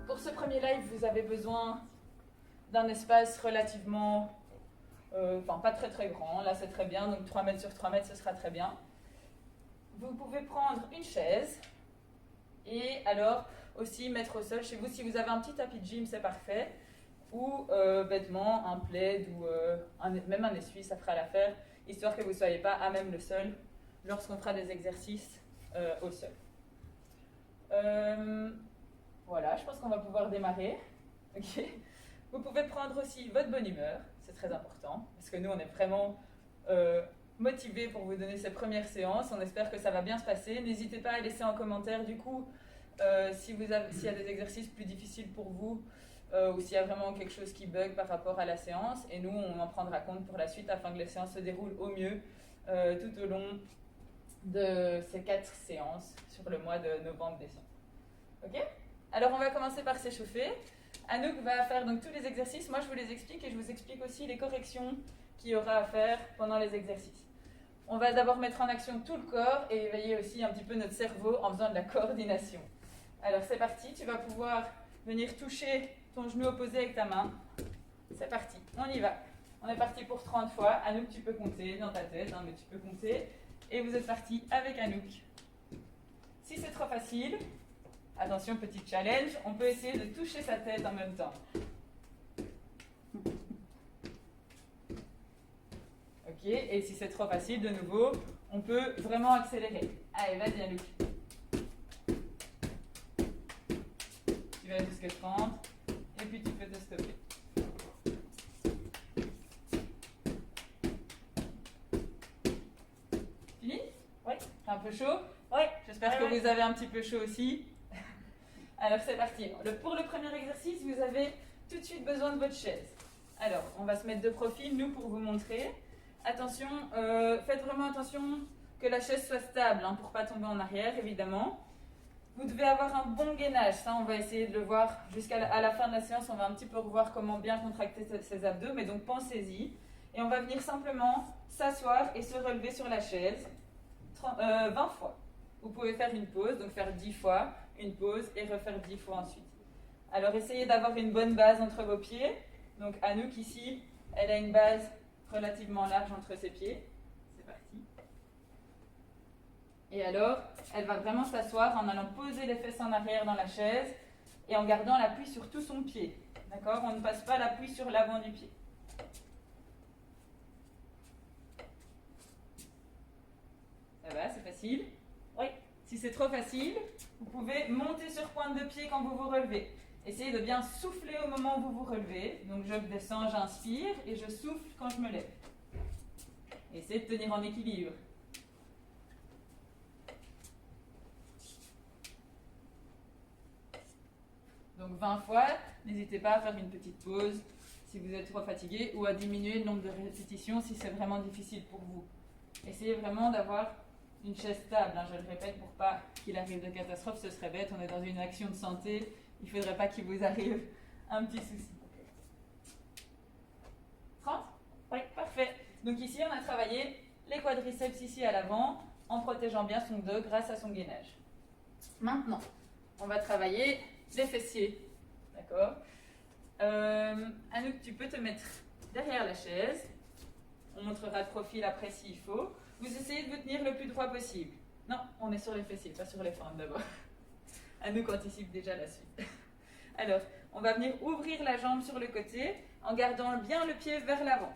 Pour ce premier live, vous avez besoin d'un espace relativement, pas très très grand. Là, c'est très bien, donc 3 mètres sur 3 mètres, ce sera très bien. Vous pouvez prendre une chaise et alors aussi mettre au sol chez vous. Si vous avez un petit tapis de gym, c'est parfait. Ou bêtement un plaid ou même un essuie, ça fera l'affaire, histoire que vous ne soyez pas à même le sol lorsqu'on fera des exercices au sol. Voilà, je pense qu'on va pouvoir démarrer. Okay. Vous pouvez prendre aussi votre bonne humeur, c'est très important, parce que nous, on est vraiment motivés pour vous donner ces premières séances. On espère que ça va bien se passer. N'hésitez pas à laisser en commentaire, du coup, s'il y a des exercices plus difficiles pour vous, ou s'il y a vraiment quelque chose qui bug par rapport à la séance. Et nous, on en prendra compte pour la suite afin que les séances se déroulent au mieux tout au long de ces 4 séances sur le mois de novembre-décembre. Ok ? Alors, on va commencer par s'échauffer. Anouk va faire donc tous les exercices. Moi, je vous les explique et je vous explique aussi les corrections qu'il y aura à faire pendant les exercices. On va d'abord mettre en action tout le corps et éveiller aussi un petit peu notre cerveau en faisant de la coordination. Alors, c'est parti. Tu vas pouvoir venir toucher ton genou opposé avec ta main. C'est parti. On y va. On est parti pour 30 fois. Anouk, tu peux compter dans ta tête, mais tu peux compter. Et vous êtes parti avec Anouk. Si c'est trop facile, attention, petit challenge, on peut essayer de toucher sa tête en même temps. Ok, et si c'est trop facile, de nouveau, on peut vraiment accélérer. Allez, vas-y, Anouk. Tu vas jusqu'à 30, et puis tu peux te stopper. Fini ? Oui. C'est un peu chaud ? Oui. J'espère que vous avez un petit peu chaud aussi. Alors c'est parti. Pour le premier exercice, vous avez tout de suite besoin de votre chaise. Alors, on va se mettre de profil, nous, pour vous montrer. Attention, faites vraiment attention que la chaise soit stable, pour ne pas tomber en arrière, évidemment. Vous devez avoir un bon gainage. Ça, on va essayer de le voir jusqu'à la fin de la séance. On va un petit peu revoir comment bien contracter ses abdos, mais donc pensez-y. Et on va venir simplement s'asseoir et se relever sur la chaise 20 fois. Vous pouvez faire une pause, donc faire 10 fois, une pause et refaire 10 fois ensuite. Alors essayez d'avoir une bonne base entre vos pieds. Donc Anouk ici, elle a une base relativement large entre ses pieds. C'est parti. Et alors, elle va vraiment s'asseoir en allant poser les fesses en arrière dans la chaise et en gardant l'appui sur tout son pied. D'accord ? On ne passe pas l'appui sur l'avant du pied. Ça va, c'est facile ? Oui. Si c'est trop facile, vous pouvez monter sur pointe de pied quand vous vous relevez. Essayez de bien souffler au moment où vous vous relevez. Donc je descends, j'inspire et je souffle quand je me lève. Essayez de tenir en équilibre. Donc 20 fois, n'hésitez pas à faire une petite pause si vous êtes trop fatigué ou à diminuer le nombre de répétitions si c'est vraiment difficile pour vous. Essayez vraiment d'avoir une chaise stable, je le répète, pour pas qu'il arrive de catastrophe, ce serait bête, on est dans une action de santé, il ne faudrait pas qu'il vous arrive un petit souci. 30 ? Oui, parfait. Donc ici, on a travaillé les quadriceps ici à l'avant, en protégeant bien son dos grâce à son gainage. Maintenant, on va travailler les fessiers, d'accord ? Anouk, tu peux te mettre derrière la chaise, on montrera de profil après s'il faut. Vous essayez de vous tenir le plus droit possible. Non, on est sur les fessiers, pas sur les fentes d'abord. Anouk anticipe déjà la suite. Alors, on va venir ouvrir la jambe sur le côté en gardant bien le pied vers l'avant.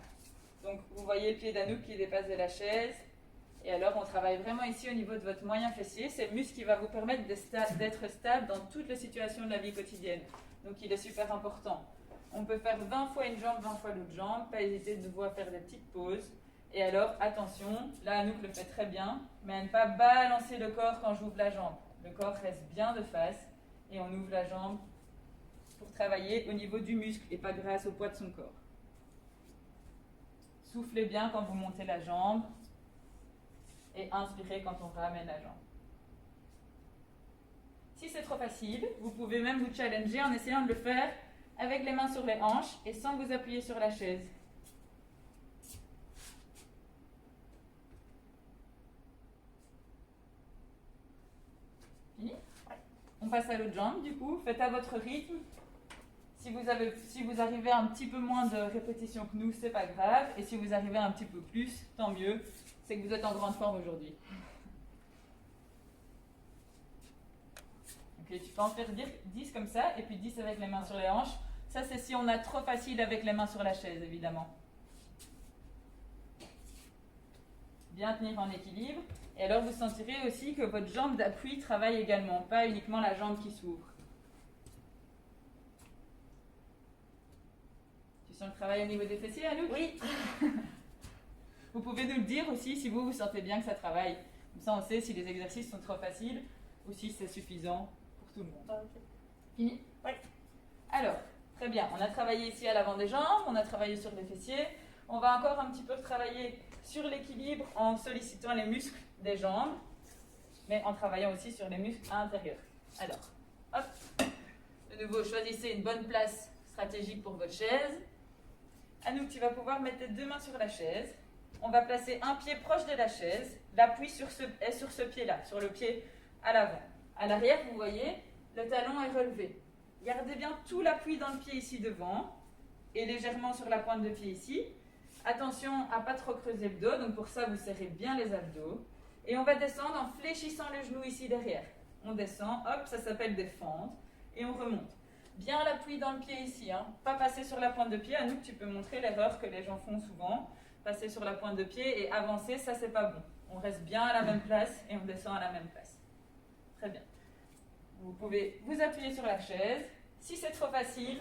Donc, vous voyez le pied d'Anouk qui dépasse de la chaise. Et alors, on travaille vraiment ici au niveau de votre moyen fessier. C'est le muscle qui va vous permettre d'être stable dans toutes les situations de la vie quotidienne. Donc, il est super important. On peut faire 20 fois une jambe, 20 fois l'autre jambe. Pas hésiter de nouveau à faire des petites pauses. Et alors, attention, là, Anouk le fait très bien, mais à ne pas balancer le corps quand j'ouvre la jambe. Le corps reste bien de face et on ouvre la jambe pour travailler au niveau du muscle et pas grâce au poids de son corps. Soufflez bien quand vous montez la jambe et inspirez quand on ramène la jambe. Si c'est trop facile, vous pouvez même vous challenger en essayant de le faire avec les mains sur les hanches et sans vous appuyer sur la chaise. passe à l'autre jambe, du coup, faites à votre rythme. Si vous arrivez à un petit peu moins de répétitions que nous, c'est pas grave. Et si vous arrivez un petit peu plus, tant mieux. C'est que vous êtes en grande forme aujourd'hui. Ok, tu peux en faire 10 comme ça, et puis 10 avec les mains sur les hanches. Ça, c'est si on a trop facile avec les mains sur la chaise, évidemment. Bien tenir en équilibre. Et alors, vous sentirez aussi que votre jambe d'appui travaille également, pas uniquement la jambe qui s'ouvre. Tu sens le travail au niveau des fessiers, Anouk? Oui. Vous pouvez nous le dire aussi si vous sentez bien que ça travaille. Comme ça, on sait si les exercices sont trop faciles ou si c'est suffisant pour tout le monde. Okay. Fini? Oui. Alors, très bien. On a travaillé ici à l'avant des jambes, on a travaillé sur les fessiers. On va encore un petit peu travailler sur l'équilibre en sollicitant les muscles des jambes, mais en travaillant aussi sur les muscles à l'intérieur. Alors, hop. De nouveau, choisissez une bonne place stratégique pour votre chaise. Anouk, tu vas pouvoir mettre tes 2 mains sur la chaise. On va placer un pied proche de la chaise. L'appui est sur ce pied-là, sur le pied à l'avant. À l'arrière, vous voyez, le talon est relevé. Gardez bien tout l'appui dans le pied ici devant et légèrement sur la pointe de pied ici. Attention à ne pas trop creuser le dos, donc pour ça, vous serrez bien les abdos. Et on va descendre en fléchissant le genou ici derrière. On descend, hop, ça s'appelle des fentes, et on remonte. Bien l'appui dans le pied ici, hein. Pas passer sur la pointe de pied. Anouk, tu peux montrer l'erreur que les gens font souvent. Passer sur la pointe de pied et avancer, ça c'est pas bon. On reste bien à la même place et on descend à la même place. Très bien. Vous pouvez vous appuyer sur la chaise. Si c'est trop facile,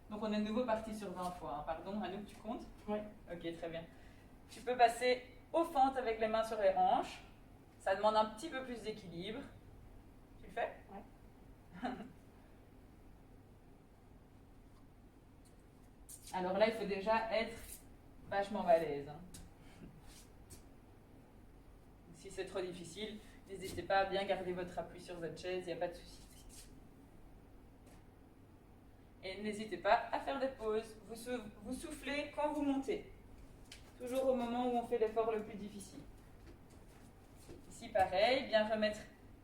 donc on est de nouveau parti sur 20 fois. Hein. Pardon, Anouk, tu comptes? Oui. Ok, très bien. Tu peux passer aux fentes avec les mains sur les hanches. Ça demande un petit peu plus d'équilibre. Tu le fais? Oui. Alors là, il faut déjà être vachement balèze. Hein. Si c'est trop difficile, n'hésitez pas à bien garder votre appui sur votre chaise, il n'y a pas de souci. Et n'hésitez pas à faire des pauses. Vous soufflez quand vous montez. Toujours au moment où on fait l'effort le plus difficile. Ici, pareil, bien remettre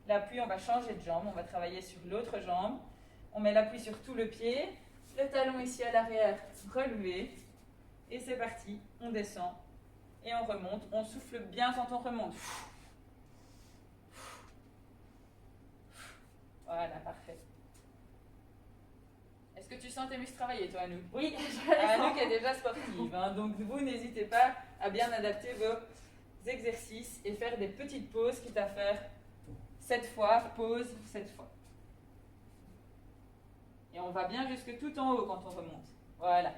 l'appui, on va changer de jambe, on va travailler sur l'autre jambe. On met l'appui sur tout le pied, le talon ici à l'arrière, relevé. Et c'est parti, on descend et on remonte. On souffle bien quand on remonte. Voilà, parfait. Est-ce que tu sens tes muscles travailler, toi, Anouk? Oui, Anouk est déjà sportive, hein, donc vous n'hésitez pas à bien adapter vos exercices et faire des petites pauses, quitte à faire 7 fois, pause 7 fois. Et on va bien jusque tout en haut quand on remonte. Voilà.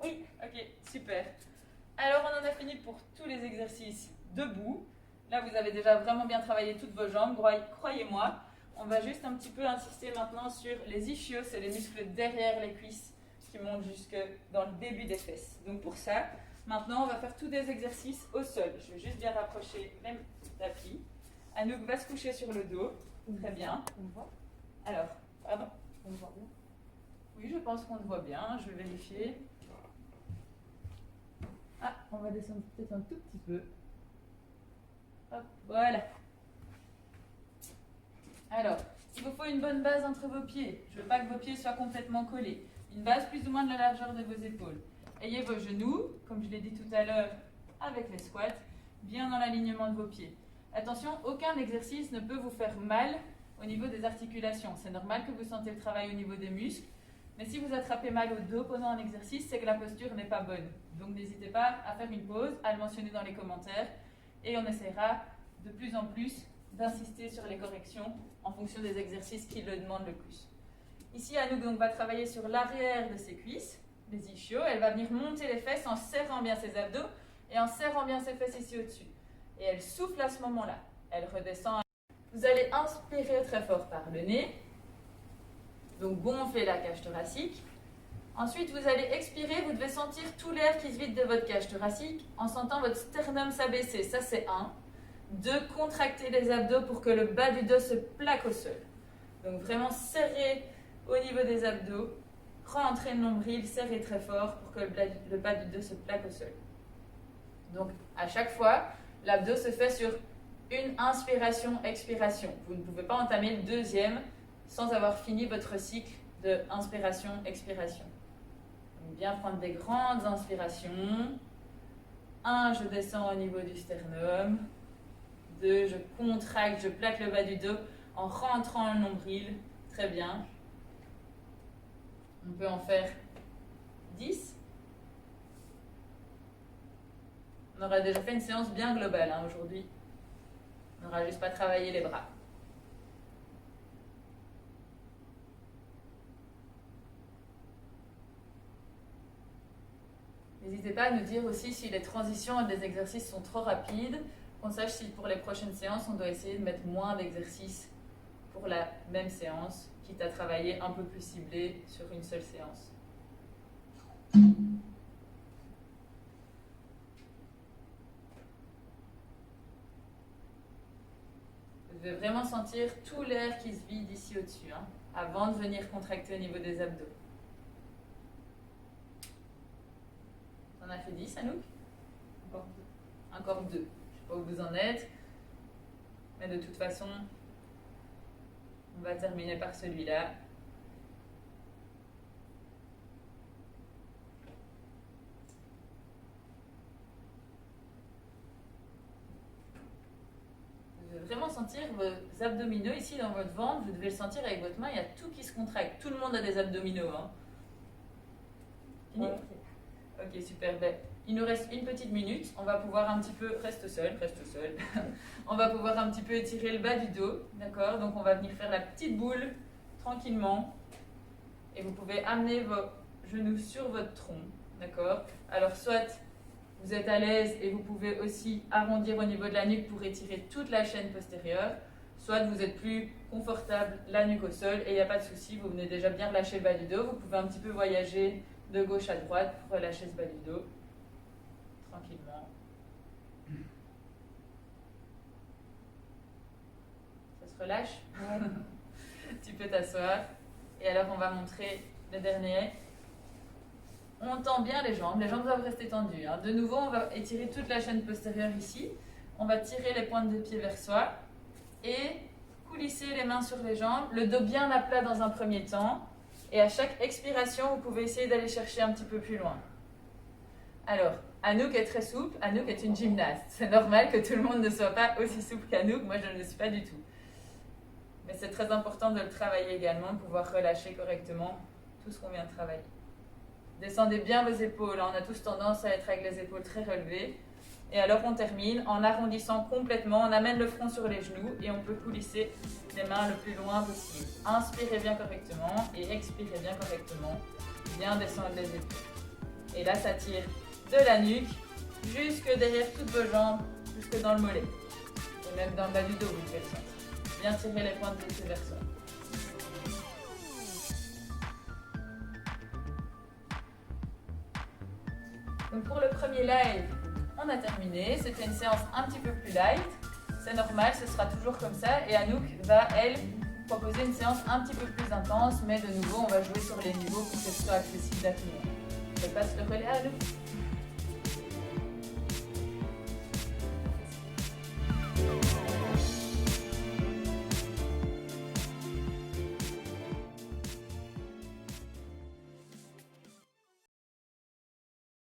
Oui. Ok, super. Alors, on en a fini pour tous les exercices debout. Là, vous avez déjà vraiment bien travaillé toutes vos jambes, croyez-moi. On va juste un petit peu insister maintenant sur les ischios, c'est les muscles derrière les cuisses qui montent jusque dans le début des fesses. Donc pour ça, maintenant, on va faire tous des exercices au sol. Je vais juste bien rapprocher même tapis. Anouk va se coucher sur le dos. Très bien. On me voit? Alors, pardon. On me voit bien? Oui, je pense qu'on le voit bien. Je vais vérifier. Ah, on va descendre peut-être un tout petit peu. Hop, voilà. Alors, il vous faut une bonne base entre vos pieds. Je ne veux pas que vos pieds soient complètement collés. Une base plus ou moins de la largeur de vos épaules. Ayez vos genoux, comme je l'ai dit tout à l'heure, avec les squats, bien dans l'alignement de vos pieds. Attention, aucun exercice ne peut vous faire mal au niveau des articulations. C'est normal que vous sentez le travail au niveau des muscles. Mais si vous attrapez mal au dos pendant un exercice, c'est que la posture n'est pas bonne. Donc n'hésitez pas à faire une pause, à le mentionner dans les commentaires. Et on essaiera de plus en plus d'insister sur les corrections en fonction des exercices qui le demandent le plus. Ici, Anouk donc, va travailler sur l'arrière de ses cuisses, les ischios. Elle va venir monter les fesses en serrant bien ses abdos et en serrant bien ses fesses ici au-dessus. Et elle souffle à ce moment-là. Elle redescend. Vous allez inspirer très fort par le nez. Donc gonflez la cage thoracique. Ensuite, vous allez expirer. Vous devez sentir tout l'air qui se vide de votre cage thoracique en sentant votre sternum s'abaisser. Ça, c'est 1. 2. Contractez les abdos pour que le bas du dos se plaque au sol. Donc vraiment serrer au niveau des abdos. rentrez le nombril, serrez très fort pour que le bas du dos se plaque au sol. Donc à chaque fois, l'abdo se fait sur une inspiration-expiration. Vous ne pouvez pas entamer le deuxième sans avoir fini votre cycle de inspiration-expiration. Donc bien prendre des grandes inspirations. 1, je descends au niveau du sternum. 2, je contracte, je plaque le bas du dos en rentrant le nombril. Très bien. On peut en faire 10. On aura déjà fait une séance bien globale aujourd'hui. On n'aura juste pas travaillé les bras. N'hésitez pas à nous dire aussi si les transitions et des exercices sont trop rapides, qu'on sache si pour les prochaines séances, on doit essayer de mettre moins d'exercices pour la même séance, quitte à travailler un peu plus ciblé sur une seule séance. Vous devez vraiment sentir tout l'air qui se vide ici au-dessus, hein, avant de venir contracter au niveau des abdos. On a fait 10, Anouk? Encore 2. Je ne sais pas où vous en êtes, mais de toute façon, on va terminer par celui-là. Vous devez vraiment sentir vos abdominaux ici dans votre ventre. Vous devez le sentir avec votre main. Il y a tout qui se contracte. Tout le monde a des abdominaux. Hein. Fini ? Ok, super. Ben, il nous reste une petite minute. On va pouvoir un petit peu... Reste seul. On va pouvoir un petit peu étirer le bas du dos. D'accord ? Donc, on va venir faire la petite boule tranquillement. Et vous pouvez amener vos genoux sur votre tronc. D'accord ? Alors, soit vous êtes à l'aise et vous pouvez aussi arrondir au niveau de la nuque pour étirer toute la chaîne postérieure. Soit vous êtes plus confortable, la nuque au sol, et il n'y a pas de souci, vous venez déjà bien relâcher le bas du dos. Vous pouvez un petit peu voyager de gauche à droite pour relâcher ce bas du dos. Tranquillement. Ça se relâche ? Ouais. Tu peux t'asseoir. Et alors on va montrer le dernier. On tend bien les jambes doivent rester tendues. Hein. De nouveau, on va étirer toute la chaîne postérieure ici. On va tirer les pointes des pieds vers soi et coulisser les mains sur les jambes, le dos bien à plat dans un premier temps. Et à chaque expiration, vous pouvez essayer d'aller chercher un petit peu plus loin. Alors, Anouk est très souple. Anouk est une gymnaste. C'est normal que tout le monde ne soit pas aussi souple qu'Anouk. Moi, je ne le suis pas du tout. Mais c'est très important de le travailler également, de pouvoir relâcher correctement tout ce qu'on vient de travailler. Descendez bien vos épaules. On a tous tendance à être avec les épaules très relevées. Et alors, on termine en arrondissant complètement. On amène le front sur les genoux et on peut coulisser les mains le plus loin possible. Inspirez bien correctement et expirez bien correctement. Bien descendre les épaules. Et là, ça tire de la nuque jusque derrière toutes vos jambes, jusque dans le mollet. Et même dans le bas du dos, vous pouvez le sentir. Bien tirer les pointes des pieds vers soi. Donc pour le premier live, on a terminé. C'était une séance un petit peu plus light. C'est normal, ce sera toujours comme ça. Et Anouk va, elle, proposer une séance un petit peu plus intense. Mais de nouveau, on va jouer sur les niveaux pour que ce soit accessible à tout le monde. Je passe le relais à Anouk.